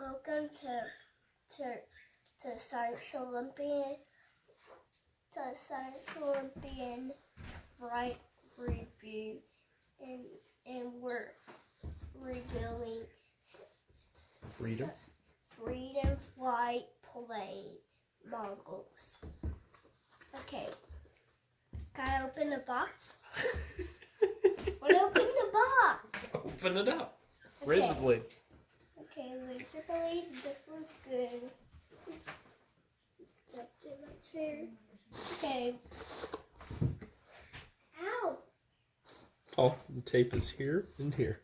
Welcome to Science Olympiad, Flight Review, and we're reviewing Freedom Flight Plane Mongols. Okay, can I open the box? Wanna open the box? Open it up. Okay. Razor blade. Okay, razor blade. This one's good. Oops. Stepped in my chair. Okay. Ow! Oh, the tape is here and here.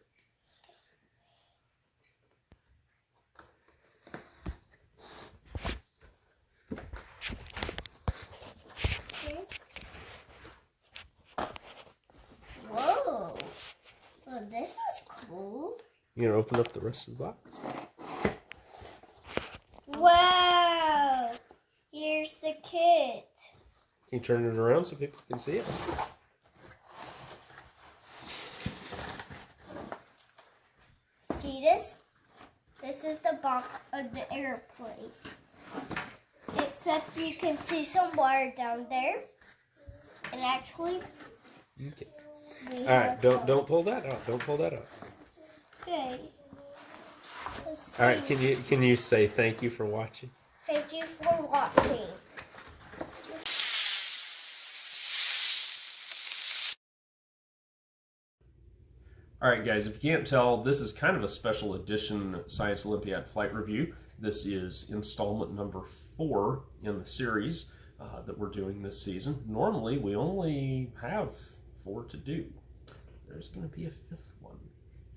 Okay. Whoa! Oh, this is cool. You gonna open up the rest of the box? Wow! Here's the kit. Can you turn it around so people can see it? See this? This is the box of the airplane. Except you can see some wire down there. And actually, Okay. we All right. have Don't pull that out. Don't pull that out. Okay. Let's All right. see. Can you say thank you for watching? Thank you for watching. All right, guys, if you can't tell, this is kind of a special edition Science Olympiad flight review. This is installment number 4 in the series that we're doing this season. Normally, we only have 4 to do. There's going to be a 5th one.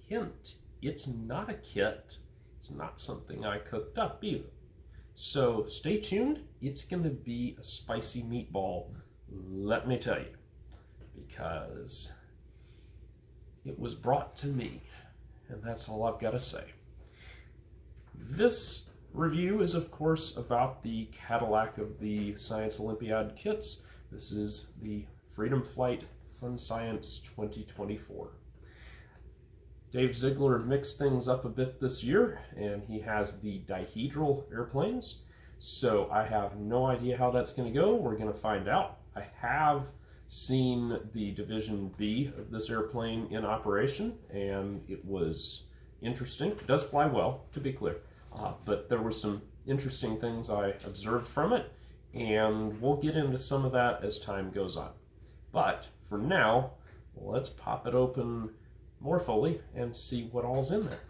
Hint, it's not a kit. It's not something I cooked up either. So stay tuned. It's going to be a spicy meatball, let me tell you, because it was brought to me, and that's all I've got to say. This review is, of course, about the Cadillac of the Science Olympiad kits. This is the Freedom Flight Fun Science 2024. Dave Ziegler mixed things up a bit this year, and he has the dihedral airplanes. So I have no idea how that's going to go. We're going to find out. I have seen the Division B of this airplane in operation, and it was interesting. It does fly well, to be clear, but there were some interesting things I observed from it, and we'll get into some of that as time goes on. But for now, let's pop it open more fully and see what all's in there.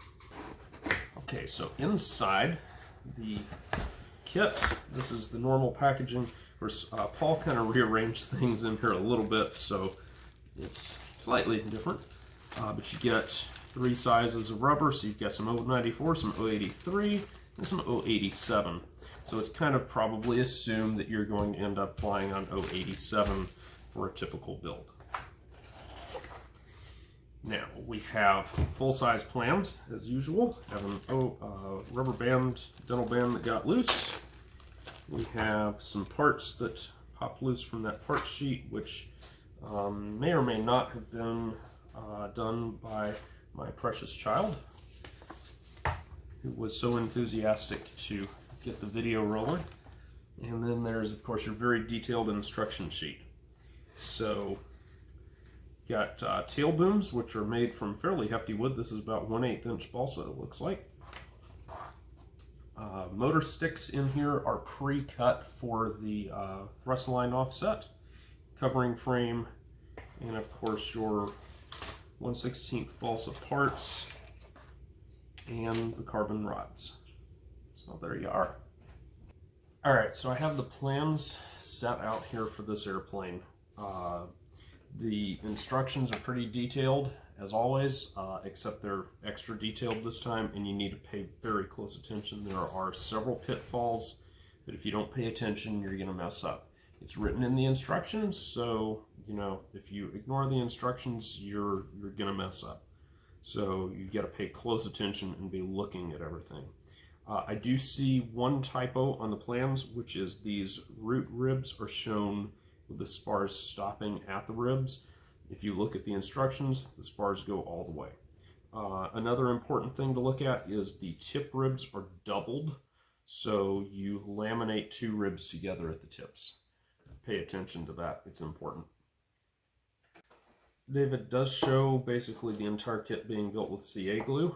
Okay, so inside the kit, this is the normal packaging. Paul kind of rearranged things in here a little bit, so it's slightly different. But you get 3 sizes of rubber, so you've got some 094, some 083, and some 087. So it's kind of probably assumed that you're going to end up flying on 087 for a typical build. Now, we have full-size plans, as usual. Have an rubber band, dental band that got loose. We have some parts that pop loose from that part sheet, which may or may not have been done by my precious child, who was so enthusiastic to get the video rolling. And then there's, of course, your very detailed instruction sheet. So, got tail booms, which are made from fairly hefty wood. This is about 1/8 inch balsa, it looks like. Motor sticks in here are pre-cut for the thrust line offset, covering frame, and of course your 1/16 balsa parts and the carbon rods. So there you are. Alright, so I have the plans set out here for this airplane. The instructions are pretty detailed, as always, except they're extra detailed this time, and you need to pay very close attention. There are several pitfalls that if you don't pay attention, you're going to mess up. It's written in the instructions, so, you know, if you ignore the instructions, you're going to mess up. So you got to pay close attention and be looking at everything. I do see one typo on the plans, which is these root ribs are shown with the spars stopping at the ribs. If you look at the instructions, the spars go all the way. Another important thing to look at is the tip ribs are doubled, so you laminate 2 ribs together at the tips. Pay attention to that, it's important. David does show basically the entire kit being built with CA glue,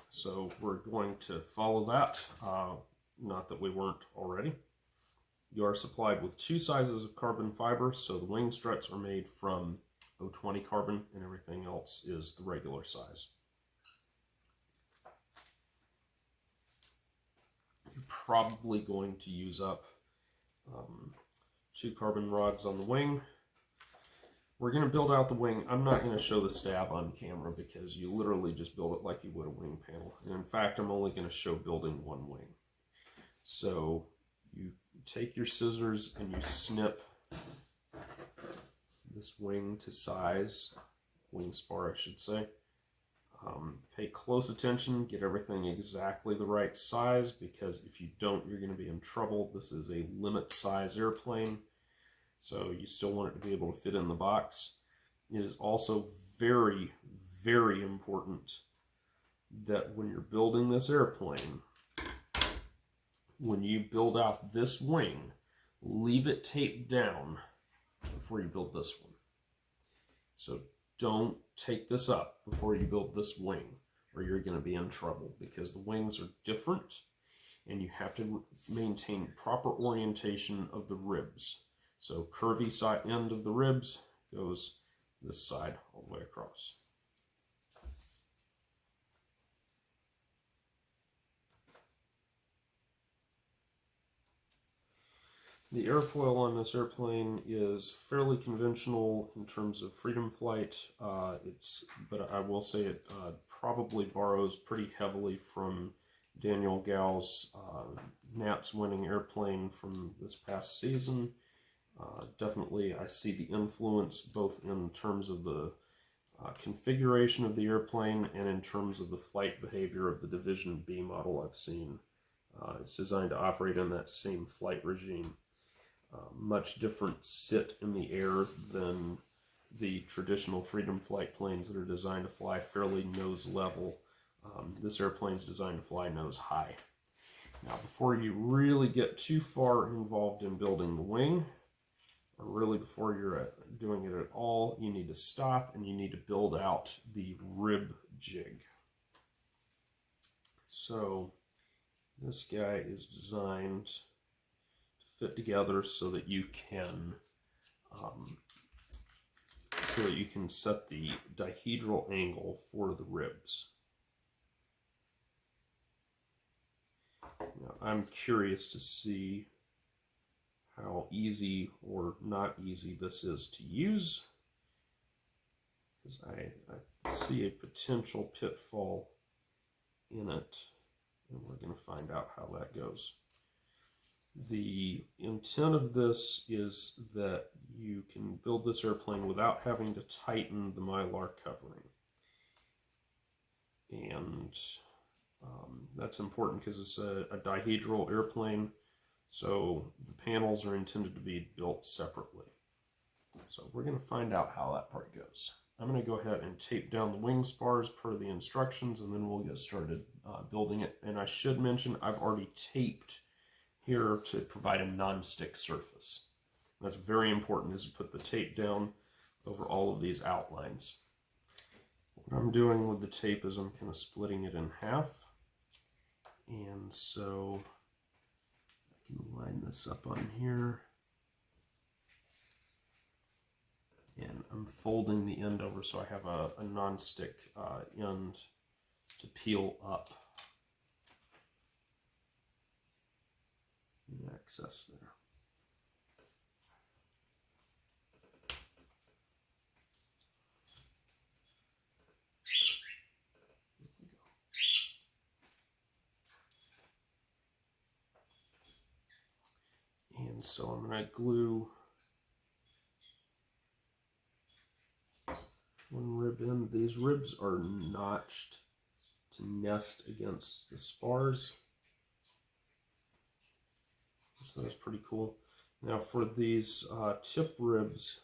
so we're going to follow that, not that we weren't already. You are supplied with 2 sizes of carbon fiber, so the wing struts are made from 020 carbon and everything else is the regular size. You're probably going to use up 2 carbon rods on the wing. We're going to build out the wing. I'm not going to show the stab on camera because you literally just build it like you would a wing panel. And in fact, I'm only going to show building 1 wing. So you take your scissors and you snip this wing to size, wing spar I should say. Pay close attention, get everything exactly the right size, because if you don't, you're going to be in trouble. This is a limit size airplane, so you still want it to be able to fit in the box. It is also very, very important that when you're building this airplane, when you build out this wing, leave it taped down before you build this one. So don't take this up before you build this wing, or you're going to be in trouble, because the wings are different and you have to maintain proper orientation of the ribs. So curvy side end of the ribs goes this side all the way across. The airfoil on this airplane is fairly conventional in terms of freedom flight. But I will say it probably borrows pretty heavily from Daniel Gow's Nats winning airplane from this past season. Definitely I see the influence both in terms of the configuration of the airplane and in terms of the flight behavior of the Division B model I've seen. It's designed to operate in that same flight regime. Much different sit in the air than the traditional freedom flight planes that are designed to fly fairly nose level. This airplane is designed to fly nose high. Now, before you really get too far involved in building the wing, or really before you're doing it at all, you need to stop and you need to build out the rib jig. So this guy is designed fit together so that you can set the dihedral angle for the ribs. Now, I'm curious to see how easy or not easy this is to use, because I see a potential pitfall in it, and we're going to find out how that goes. The intent of this is that you can build this airplane without having to tighten the mylar covering. And that's important because it's a dihedral airplane, so the panels are intended to be built separately. So we're going to find out how that part goes. I'm going to go ahead and tape down the wing spars per the instructions, and then we'll get started building it. And I should mention I've already taped here to provide a non-stick surface. And that's very important, is to put the tape down over all of these outlines. What I'm doing with the tape is I'm kind of splitting it in half. And so I can line this up on here. And I'm folding the end over so I have a non-stick end to peel up. Access there. There we go. And so I'm going to glue one rib in. These ribs are notched to nest against the spars. So that's pretty cool. Now for these tip ribs,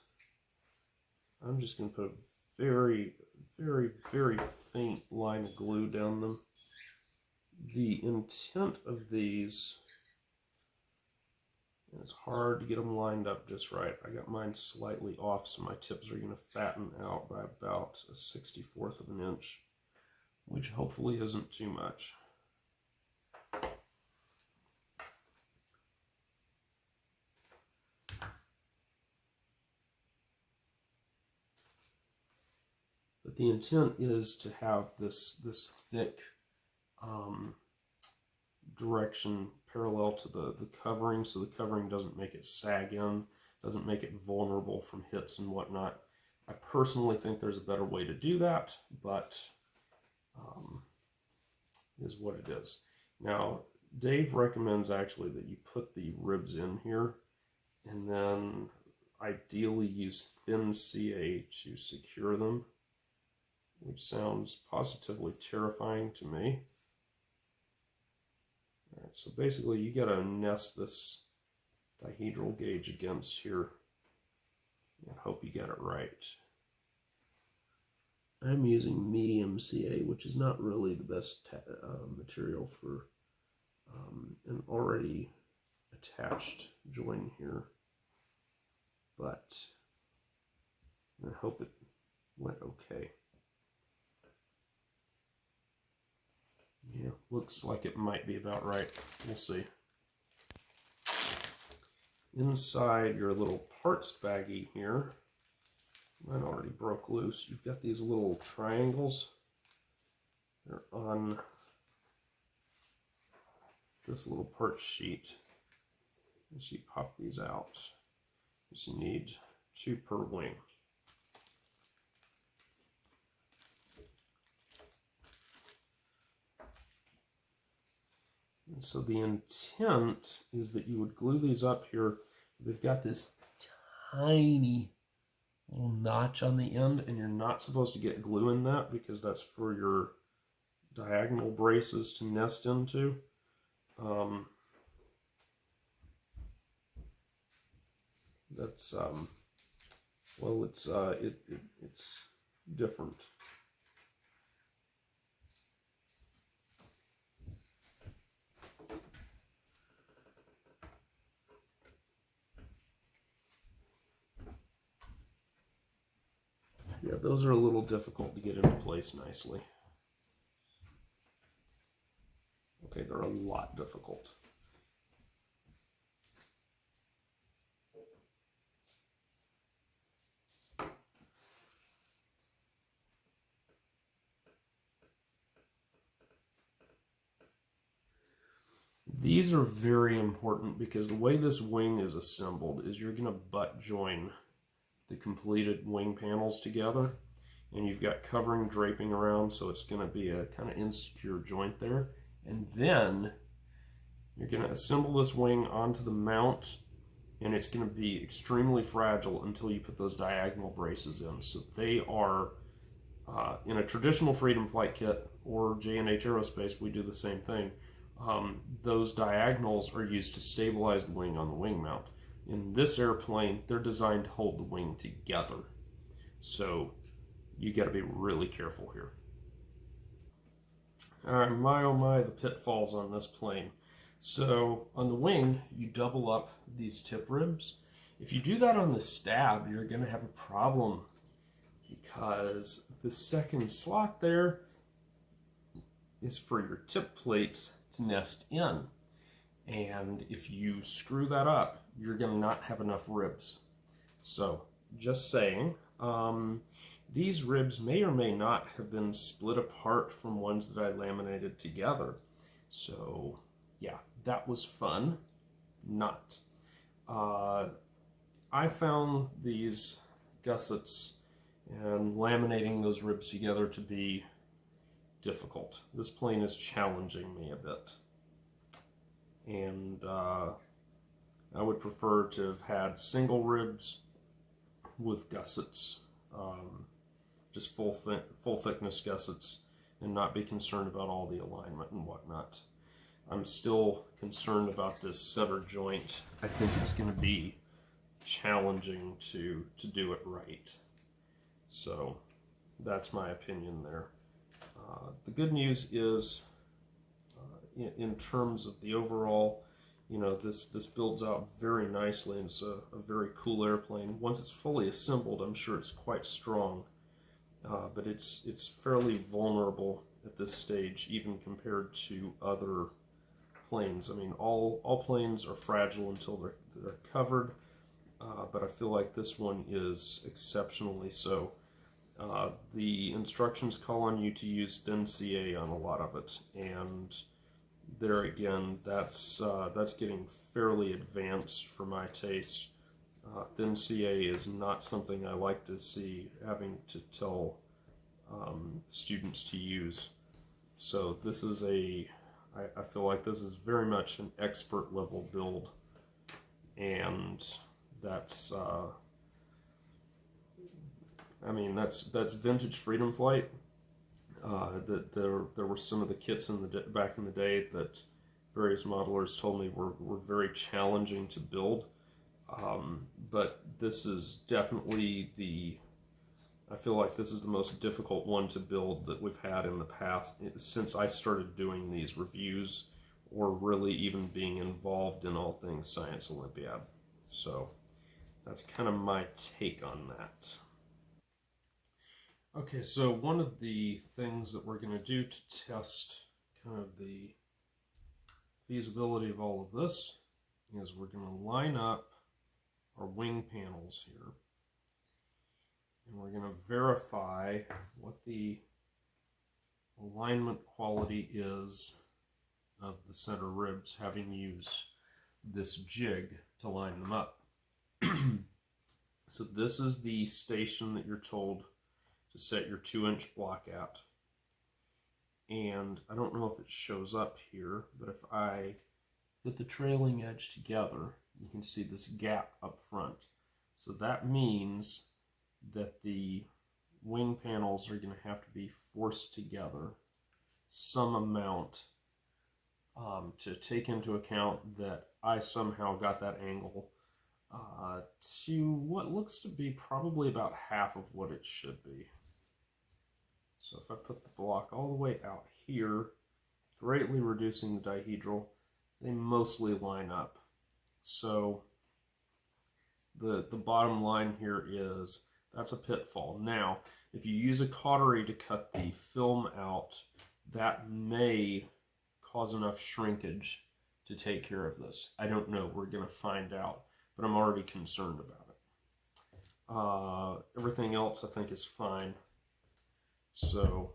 I'm just going to put a very, very, very faint line of glue down them. The intent of these is hard to get them lined up just right. I got mine slightly off, so my tips are going to fatten out by about a 1/64 of an inch, which hopefully isn't too much. But the intent is to have this thick direction parallel to the covering, so the covering doesn't make it sag in, doesn't make it vulnerable from hits and whatnot. I personally think there's a better way to do that, but is what it is. Now, Dave recommends actually that you put the ribs in here and then ideally use thin CA to secure them, which sounds positively terrifying to me. All right, so basically you gotta nest this dihedral gauge against here and hope you get it right. I'm using medium CA, which is not really the best material for an already attached joint here, but I hope it went okay. Yeah, looks like it might be about right. We'll see. Inside your little parts baggie here, mine already broke loose. You've got these little triangles. They're on this little part sheet. As you pop these out, you just need 2 per wing. And so the intent is that you would glue these up here. They've got this tiny little notch on the end, and you're not supposed to get glue in that because that's for your diagonal braces to nest into. Well, it's different. Yeah, those are a little difficult to get into place nicely. Okay, they're a lot difficult. These are very important because the way this wing is assembled is you're going to butt join the completed wing panels together, and you've got covering draping around, so it's going to be a kind of insecure joint there. And then you're going to assemble this wing onto the mount, and it's going to be extremely fragile until you put those diagonal braces in. So they are, in a traditional Freedom Flight kit or J&H Aerospace, we do the same thing. Those diagonals are used to stabilize the wing on the wing mount. In this airplane, they're designed to hold the wing together. So you got to be really careful here. All right, my oh my, the pitfalls on this plane. So on the wing, you double up these tip ribs. If you do that on the stab, you're going to have a problem because the second slot there is for your tip plates to nest in. And if you screw that up, you're going to not have enough ribs. So, just saying, these ribs may or may not have been split apart from ones that I laminated together. So, yeah, that was fun. Not. I found these gussets and laminating those ribs together to be difficult. This plane is challenging me a bit. And I would prefer to have had single ribs with gussets, just full thickness gussets, and not be concerned about all the alignment and whatnot. I'm still concerned about this setter joint. I think it's going to be challenging to do it right. So that's my opinion there. The good news is, in terms of the overall, this builds out very nicely, and it's a very cool airplane. Once it's fully assembled, I'm sure it's quite strong, but it's fairly vulnerable at this stage, even compared to other planes. I mean, all planes are fragile until they're covered, but I feel like this one is exceptionally so. The instructions call on you to use thin CA on a lot of it, and there again, that's getting fairly advanced for my taste. Thin CA is not something I like to see having to tell students to use. So this is I feel like this is very much an expert level build, and that's I mean, that's vintage Freedom Flight. There were some of the kits back in the day that various modelers told me were very challenging to build, but this is definitely I feel like this is the most difficult one to build that we've had in the past since I started doing these reviews, or really even being involved in all things Science Olympiad. So that's kind of my take on that. Okay, so one of the things that we're going to do to test kind of the feasibility of all of this is we're going to line up our wing panels here, and we're going to verify what the alignment quality is of the center ribs, having used this jig to line them up. So this is the station that you're told to set your 2-inch block at. And I don't know if it shows up here, but if I put the trailing edge together, you can see this gap up front. So that means that the wing panels are going to have to be forced together some amount to take into account that I somehow got that angle to what looks to be probably about half of what it should be. So if I put the block all the way out here, greatly reducing the dihedral, they mostly line up. So the bottom line here is that's a pitfall. Now, if you use a cautery to cut the film out, that may cause enough shrinkage to take care of this. I don't know. We're going to find out, but I'm already concerned about it. Everything else I think is fine. So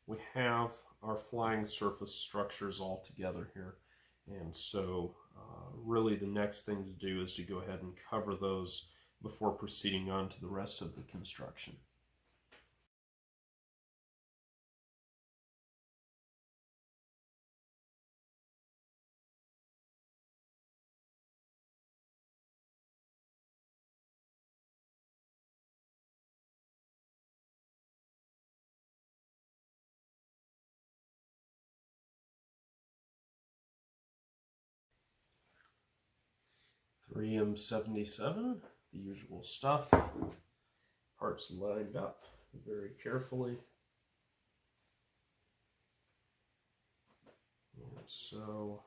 we have our flying surface structures all together here, and so really the next thing to do is to go ahead and cover those before proceeding on to the rest of the construction. M77, the usual stuff. Parts lined up very carefully. And so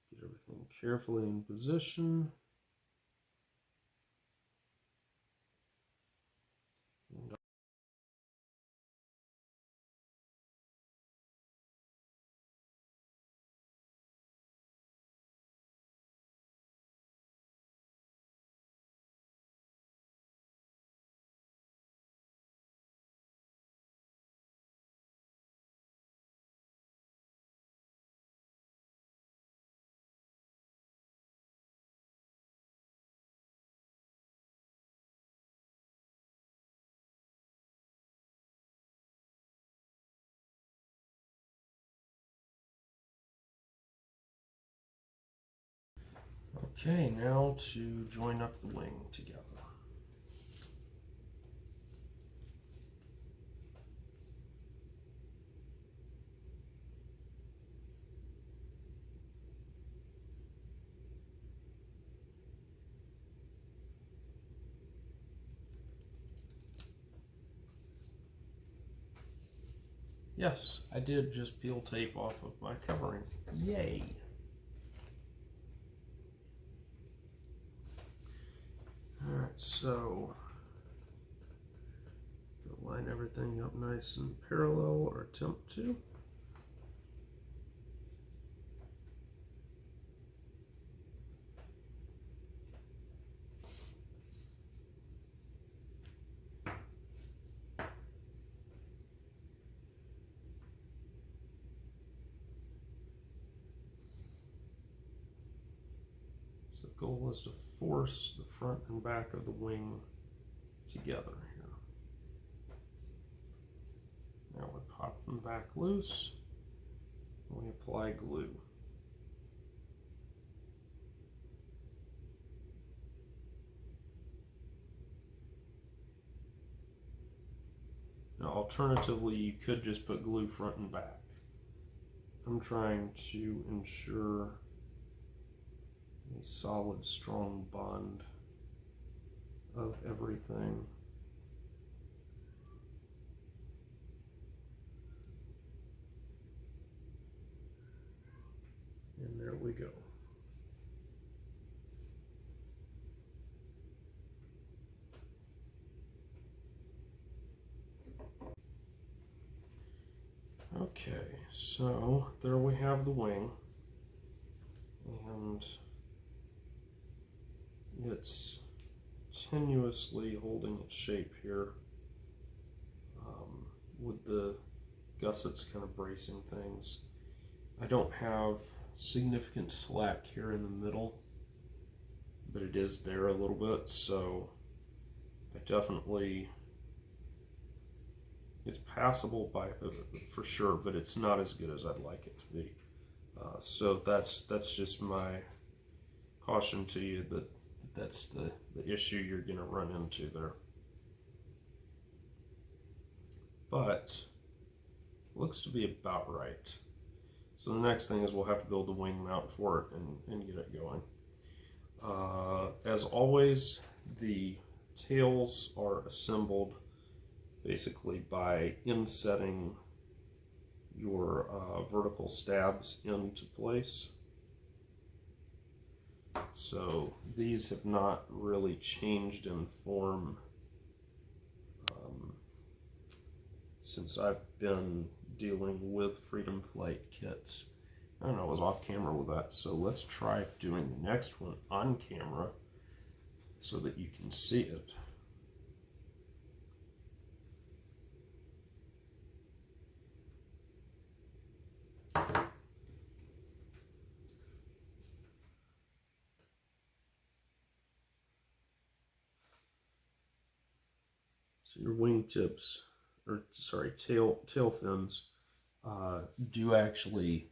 get everything carefully in position. And okay, now to join up the wing together. Yes, I did just peel tape off of my covering. Yay! Alright, so line everything up nice and parallel, or attempt to. So the goal is to force the front and back of the wing together here. Now we pop them back loose and we apply glue. Now alternatively, you could just put glue front and back. I'm trying to ensure a solid, strong bond of everything. And there we go. Okay, so there we have the wing, and it's tenuously holding its shape here, with the gussets kind of bracing things. I don't have significant slack here in the middle, but it is there a little bit, so I definitely, it's passable for sure, but it's not as good as I'd like it to be. So that's just my caution to you, that that's the issue you're going to run into there. But looks to be about right. So the next thing is we'll have to build the wing mount for it and get it going. As always, the tails are assembled basically by insetting your vertical stabs into place. So these have not really changed in form since I've been dealing with Freedom Flight kits. I don't know, I was off camera with that, so let's try doing the next one on camera so that you can see it. So your wingtips, or sorry, tail fins, do actually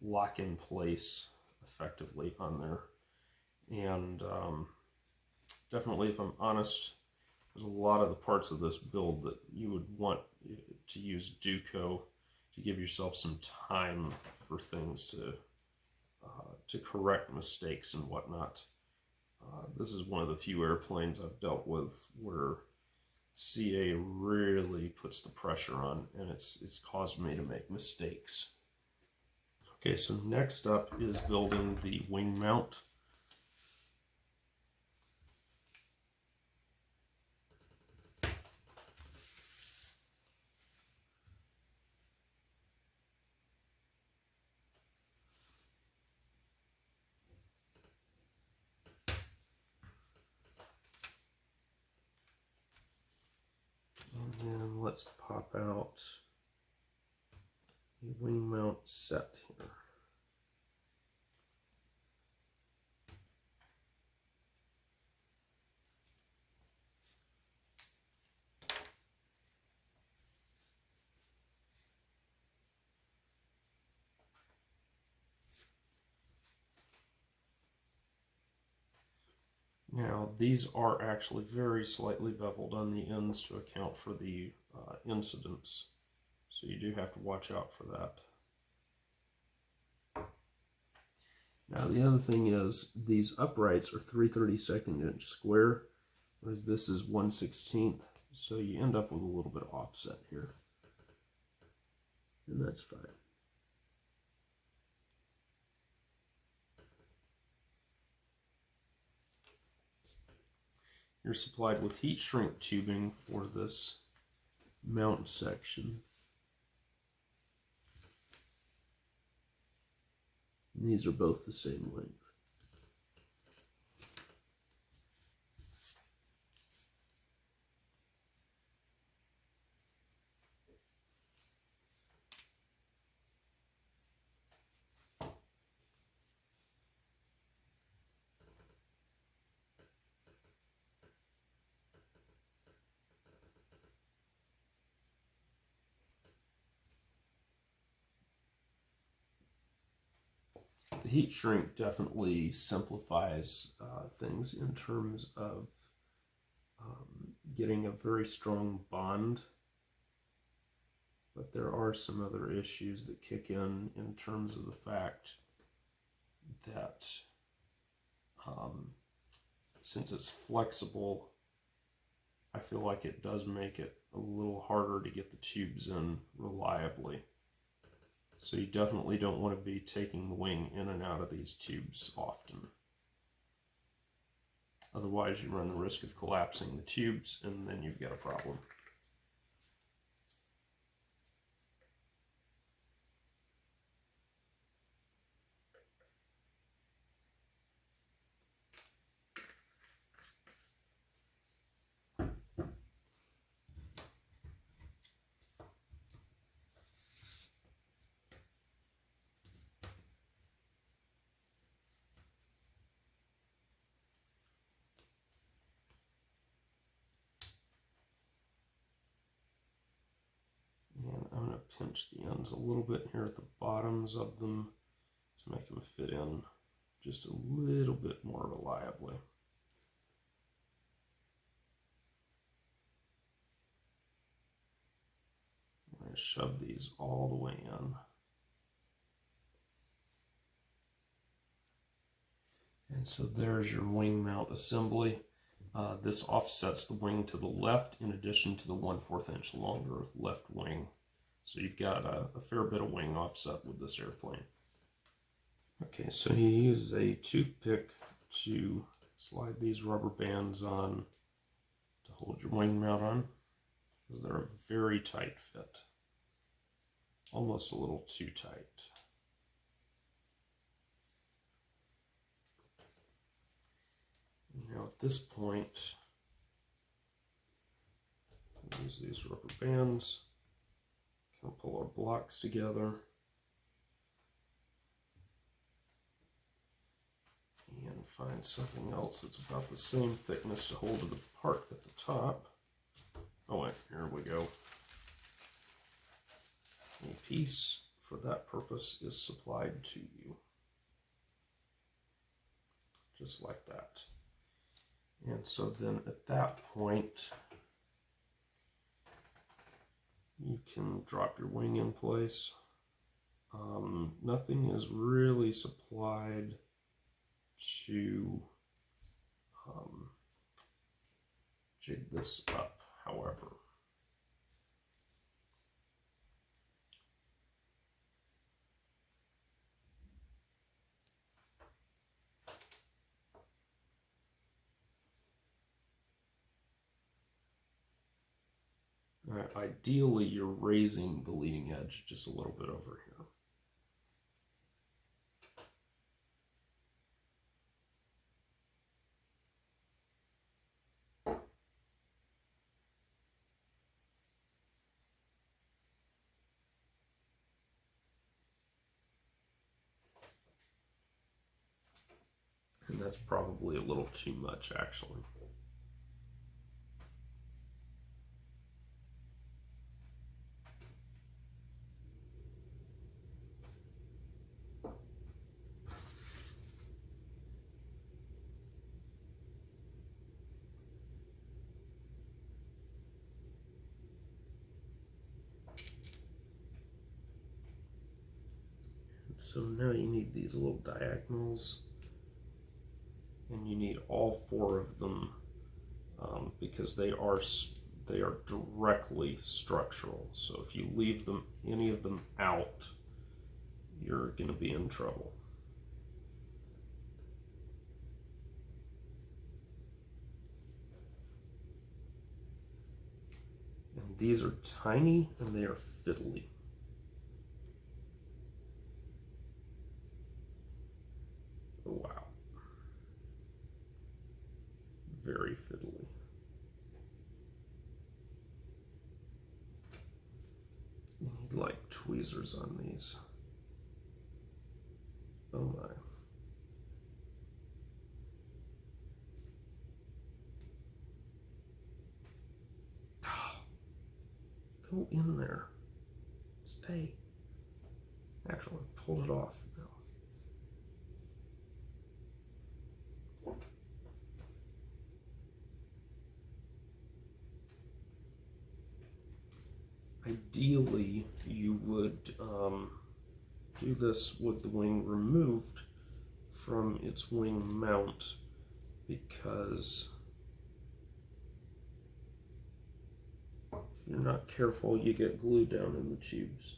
lock in place effectively on there. And definitely, if I'm honest, there's a lot of the parts of this build that you would want to use Duco to give yourself some time for things to correct mistakes and whatnot. This is one of the few airplanes I've dealt with where CA really puts the pressure on, and it's caused me to make mistakes. Okay, so next up is building the wing mount. And then let's pop out the wing mount set here. Now, these are actually very slightly beveled on the ends to account for the incidence, so you do have to watch out for that. Now, the other thing is these uprights are 3/32 inch square, whereas this is 1/16, so you end up with a little bit of offset here. and that's fine. You're supplied with heat shrink tubing for this mount section. And these are both the same length. The heat shrink definitely simplifies things in terms of getting a very strong bond, but there are some other issues that kick in terms of the fact that since it's flexible, I feel like it does make it a little harder to get the tubes in reliably. So you definitely don't want to be taking the wing in and out of these tubes often. Otherwise you run the risk of collapsing the tubes, and then you've got a problem. And I'm going to pinch the ends a little bit here at the bottoms of them to make them fit in just a little bit more reliably. I'm going to shove these all the way in. And so there's your wing mount assembly. This offsets the wing to the left in addition to the 1/4 inch longer left wing. So you've got a fair bit of wing offset with this airplane. Okay, so you use a toothpick to slide these rubber bands on to hold your wing mount on, because they're a very tight fit. Almost a little too tight. Now at this point, we'll use these rubber bands, kind of pull our blocks together, and find something else that's about the same thickness to hold to the part at the top. Oh wait, here we go. A piece for that purpose is supplied to you. Just like that. And so then at that point, you can drop your wing in place. Nothing is really supplied to jig this up, however. Ideally, you're raising the leading edge just a little bit over here. And that's probably a little too much, actually. So now you need these little diagonals, and you need all 4 of them because they are they are directly structural. So if you leave them, any of them out, you're going to be in trouble. And these are tiny and they are fiddly. Oh, wow. Very fiddly. You need like tweezers on these. Oh my. Go in there. Stay. Actually, pulled it off now. Ideally, you would do this with the wing removed from its wing mount, because if you're not careful, you get glue down in the tubes.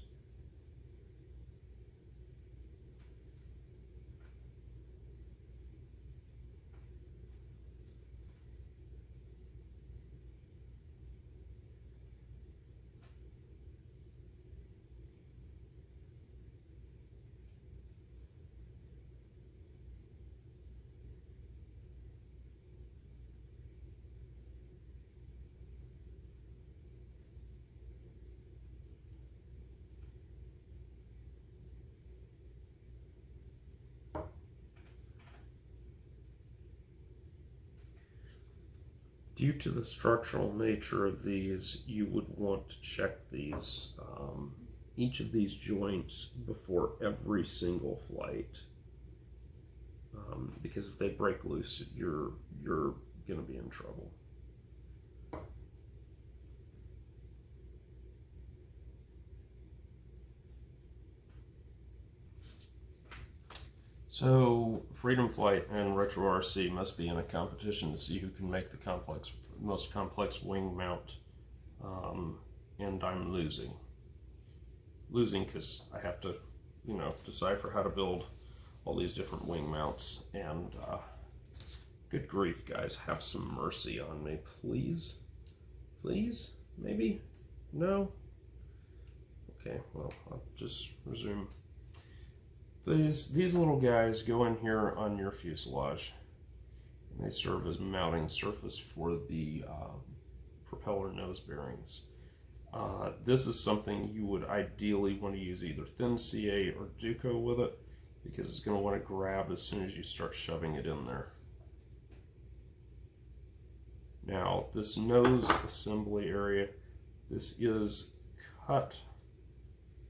Due to the structural nature of these, you would want to check these, each of these joints before every single flight, because if they break loose, you're going to be in trouble. So Freedom Flight and Retro RC must be in a competition to see who can make the most complex wing mount, and I'm losing because I have to, decipher how to build all these different wing mounts, and good grief, guys, have some mercy on me, please. Please? Maybe? No? Okay, well, I'll just resume. These little guys go in here on your fuselage, and they serve as mounting surface for the propeller nose bearings. This is something you would ideally want to use either thin CA or Duco with it, because it's going to want to grab as soon as you start shoving it in there. Now, this nose assembly area, this is cut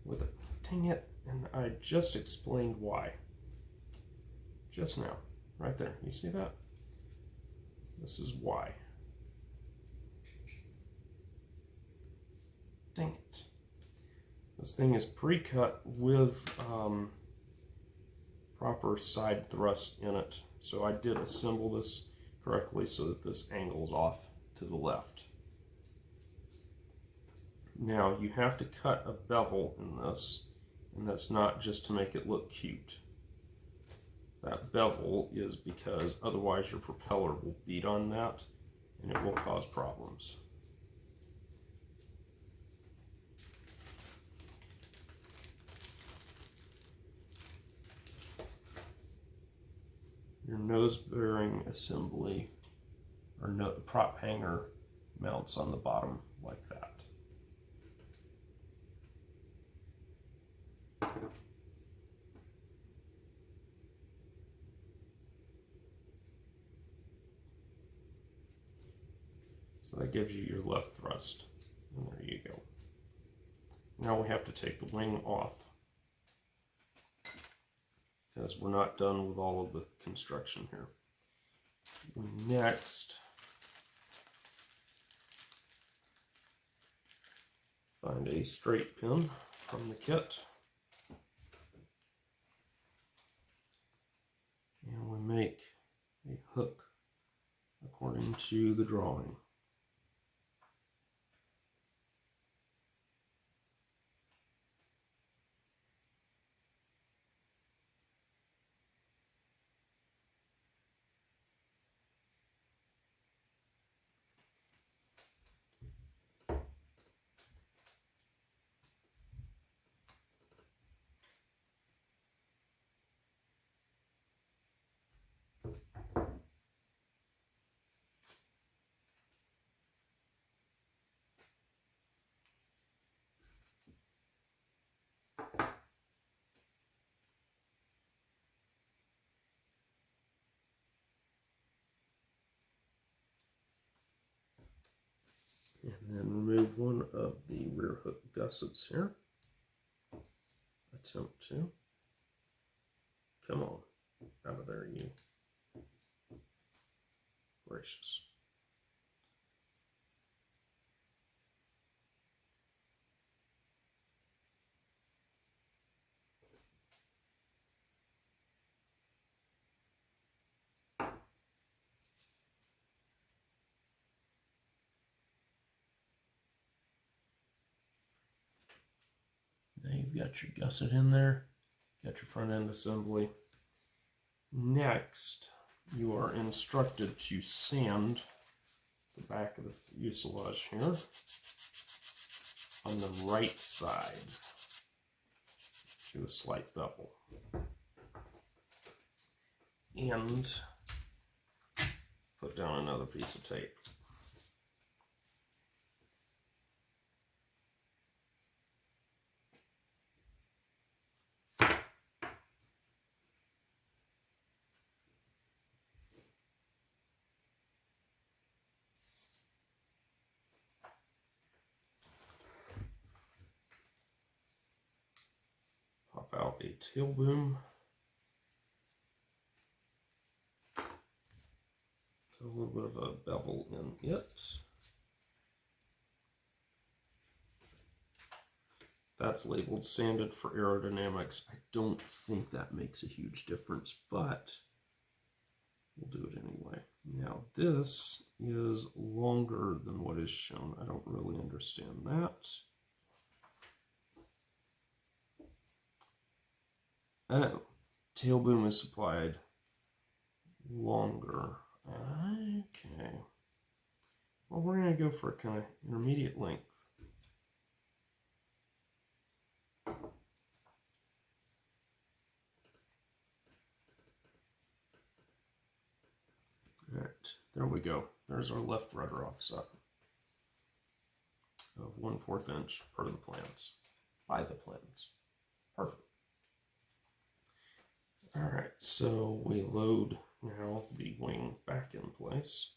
with a, dang it, and I just explained why. Just now, right there. You see that? This is why. Dang it. This thing is pre-cut with proper side thrust in it. So I did assemble this correctly so that this angles off to the left. Now you have to cut a bevel in this, and that's not just to make it look cute. That bevel is because otherwise your propeller will beat on that and it will cause problems. Your nose bearing assembly or prop hanger mounts on the bottom like that. So that gives you your left thrust, and there you go. Now we have to take the wing off, because we're not done with all of the construction here. We next find a straight pin from the kit, and we make a hook according to the drawing. then remove one of the rear hook gussets here. Attempt to. Come on, out of there, you. Gracious. Now you've got your gusset in there, got your front end assembly. Next, you are instructed to sand the back of the fuselage here on the right side to a slight bevel. And put down another piece of tape. Pop out a tail boom. Got a little bit of a bevel in it. That's labeled sanded for aerodynamics. I don't think that makes a huge difference, but we'll do it anyway. Now this is longer than what is shown. I don't really understand that. Oh, tail boom is supplied longer. Okay. Well, we're going to go for a kind of intermediate length. Alright, there we go. There's our left rudder offset of 1/4 inch per the plans, by the plans. Perfect. Alright, so we load now the wing back in place.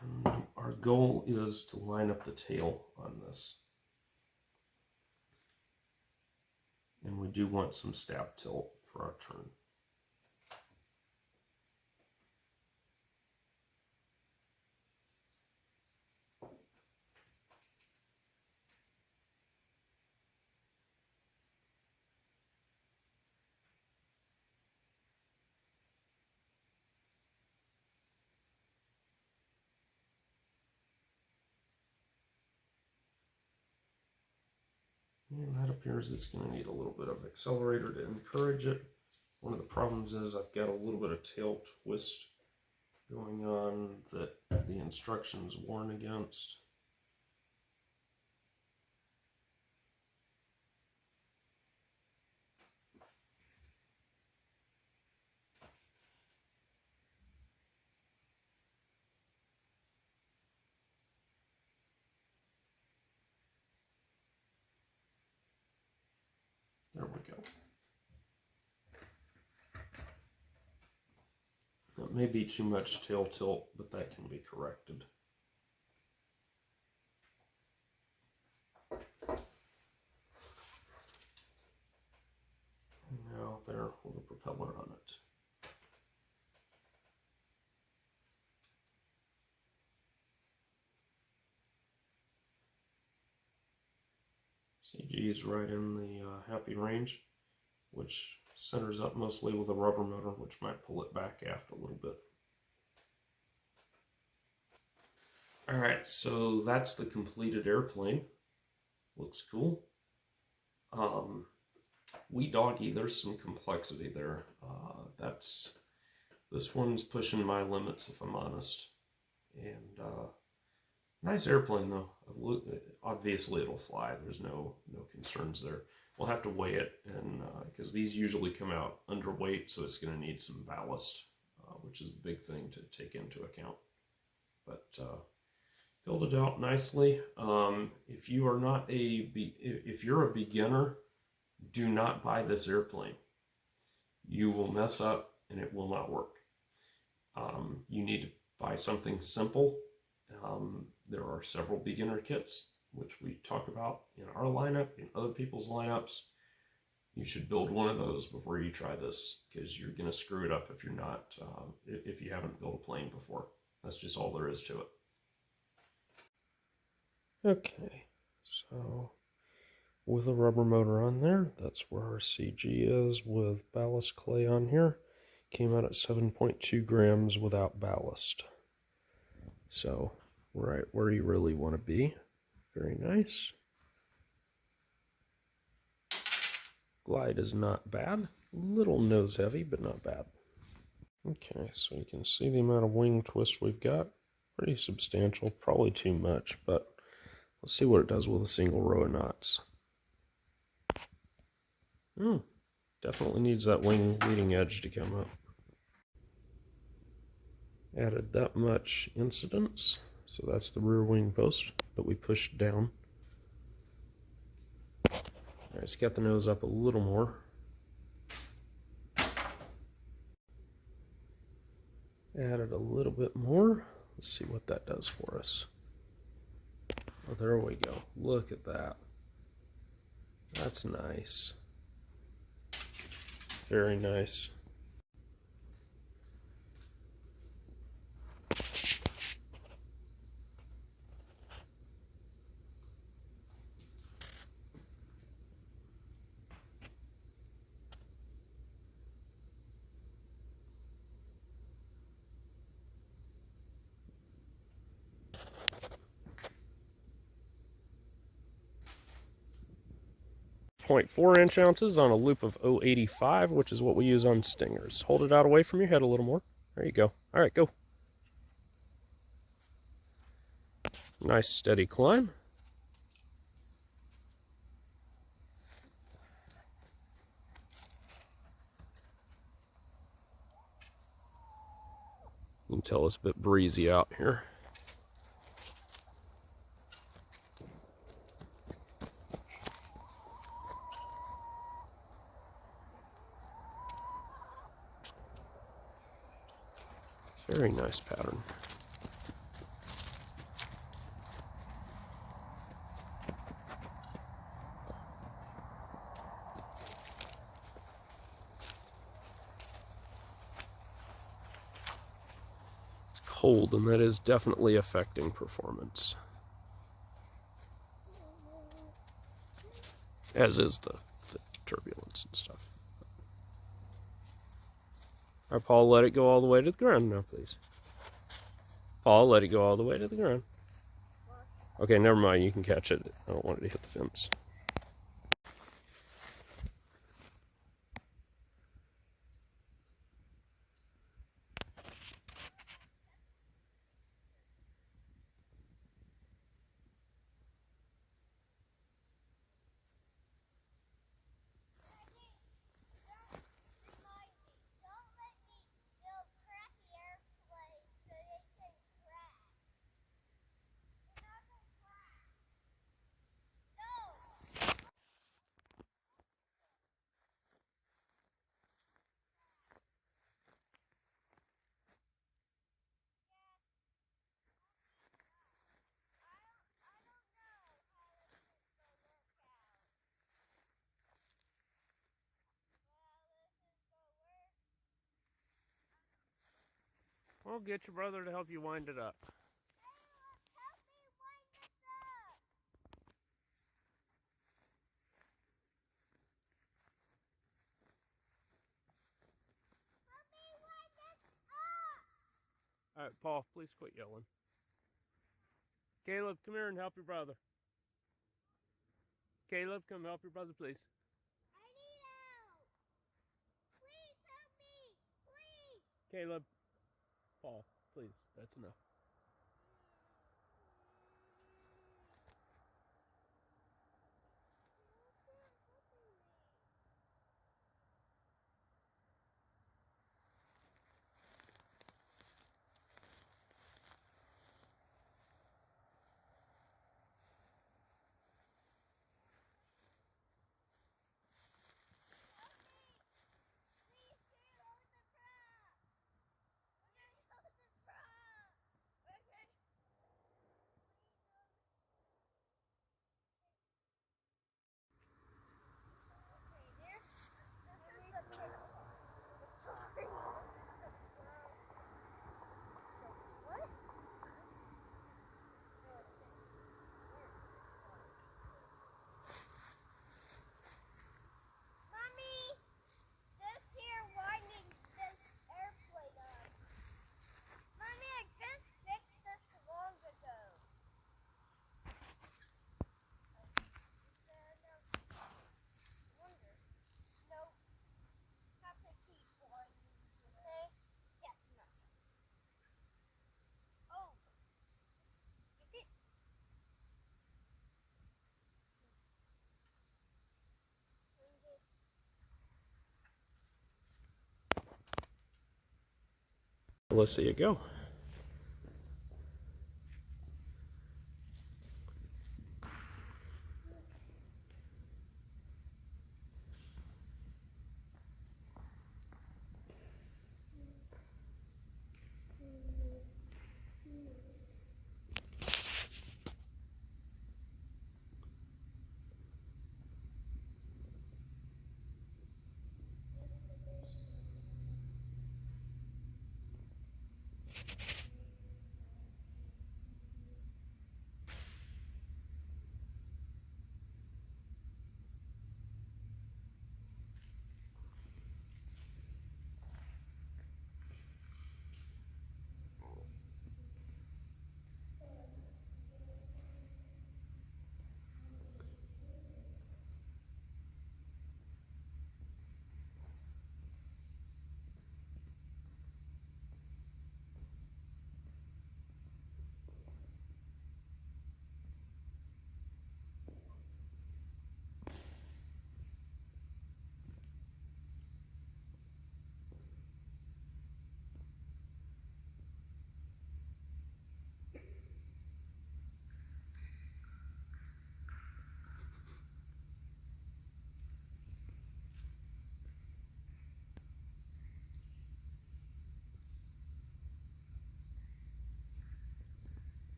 And our goal is to line up the tail on this. And we do want some stab tilt for our turn. And that appears it's going to need a little bit of accelerator to encourage it. One of the problems is I've got a little bit of tail twist going on that the instructions warn against. There we go. That may be too much tail tilt, but that can be corrected. And now there with a propeller on it. CG is right in the happy range, which centers up mostly with a rubber motor, which might pull it back aft a little bit. Alright, so that's the completed airplane. Looks cool. Wee doggy, there's some complexity there. This one's pushing my limits, if I'm honest. And nice airplane though. Obviously it'll fly. There's no concerns there. we'll have to weigh it, and because these usually come out underweight, so it's going to need some ballast, which is the big thing to take into account. But build it out nicely. If you are not if you're a beginner, do not buy this airplane. You will mess up and it will not work. You need to buy something simple. There are several beginner kits, which we talk about in our lineup, in other people's lineups. You should build one of those before you try this, because you're going to screw it up if you're not, if you haven't built a plane before. That's just all there is to it. Okay, so with a rubber motor on there, that's where our CG is with ballast clay on here. Came out at 7.2 grams without ballast. So, right where you really want to be. Very nice. Glide is not bad. Little nose heavy, but not bad. Okay, so you can see the amount of wing twist we've got. Pretty substantial, probably too much, but let's see what it does with a single row of knots. Definitely needs that wing leading edge to come up. Added that much incidence, so that's the rear wing post that we pushed down. Alright, let's get the nose up a little more. Added a little bit more. Let's see what that does for us. Oh, there we go. Look at that. That's nice. Very nice. .4" ounces on a loop of 0.85, which is what we use on stingers. Hold it out away from your head a little more. There you go. All right, go. Nice steady climb. You can tell it's a bit breezy out here. Very nice pattern. It's cold, and that is definitely affecting performance. As is the turbulence and stuff. All right, Paul, let it go all the way to the ground now, please. Paul, let it go all the way to the ground. Okay, never mind. You can catch it. I don't want it to hit the fence. Well, get your brother to help you wind it up. Help me wind this up. Help me wind this up. All right, Paul, please quit yelling. Caleb, come here and help your brother. Caleb, come help your brother, please. I need help. Please help me. Please. Caleb, Paul, please. That's enough. let's see it go.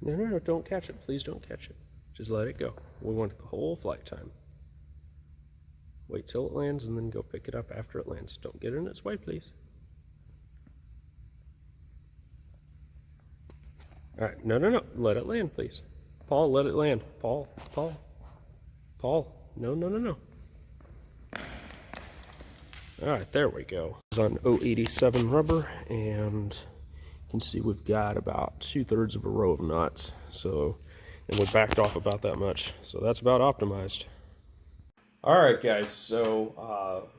No, no, no, don't catch it. Please don't catch it. Just let it go. We want the whole flight time. Wait till it lands and then go pick it up after it lands. Don't get in its way, please. All right, no, no, no. Let it land, please. Paul, let it land. Paul, Paul, Paul. No, no, no, no. All right, there we go. It's on 087 rubber, and you can see we've got about 2/3 of a row of knots. So, and we backed off about that much. So that's about optimized. All right, guys. So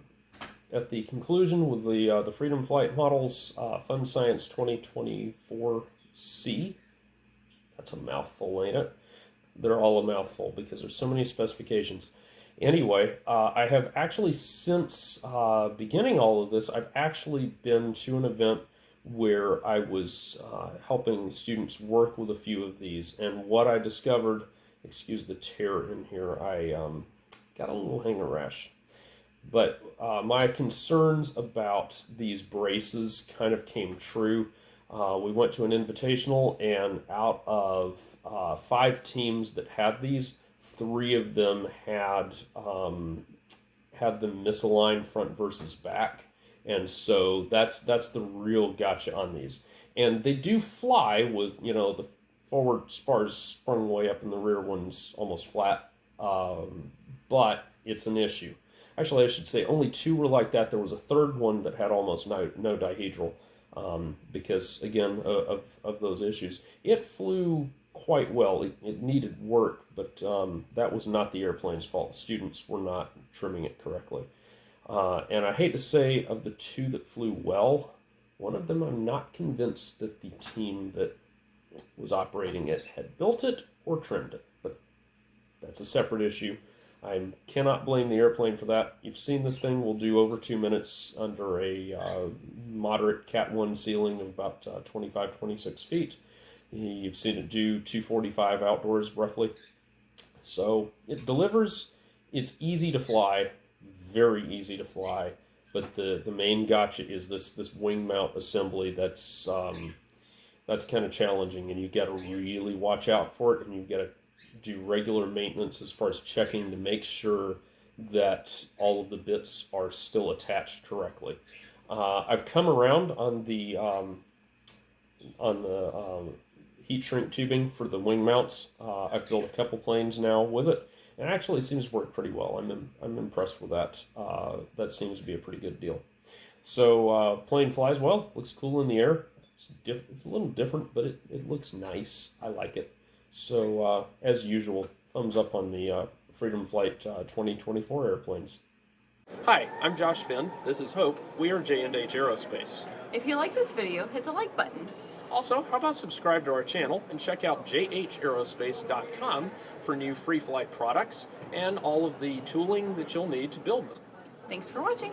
at the conclusion with the Freedom Flight models, Fun Science 2024C. That's a mouthful, ain't it? They're all a mouthful because there's so many specifications. Anyway, I have actually, since beginning all of this, I've actually been to an event where I was helping students work with a few of these. And what I discovered, excuse the tear in here, I got a little hanger rash. But my concerns about these braces kind of came true. We went to an invitational, and out of 5 teams that had these, 3 of them had them misaligned front versus back, and so that's the real gotcha on these. And they do fly with, you know, the forward spars sprung way up and the rear one's almost flat, but it's an issue. Actually, I should say only 2 were like that. There was a 3rd one that had almost no dihedral, because again of those issues. It flew quite well. It needed work, but that was not the airplane's fault. The students were not trimming it correctly. And I hate to say, of the 2 that flew well, one of them I'm not convinced that the team that was operating it had built it or trimmed it, but that's a separate issue. I cannot blame the airplane for that. You've seen this thing will do over 2 minutes under a moderate Cat 1 ceiling of about 25, 26 feet. You've seen it do 245 outdoors, roughly. So it delivers. It's easy to fly, very easy to fly. But the main gotcha is this wing mount assembly that's kind of challenging, and you've got to really watch out for it, and you've got to do regular maintenance as far as checking to make sure that all of the bits are still attached correctly. I've come around on the heat shrink tubing for the wing mounts. I've built a couple planes now with it, and it actually seems to work pretty well. I'm impressed with that. That seems to be a pretty good deal. So plane flies well, looks cool in the air. It's a little different, but it looks nice. I like it. So as usual, thumbs up on the Freedom Flight 2024 airplanes. Hi, I'm Josh Finn. This is Hope. We are J&H Aerospace. If you like this video, hit the like button. Also, how about subscribe to our channel and check out jhaerospace.com for new free flight products and all of the tooling that you'll need to build them. Thanks for watching.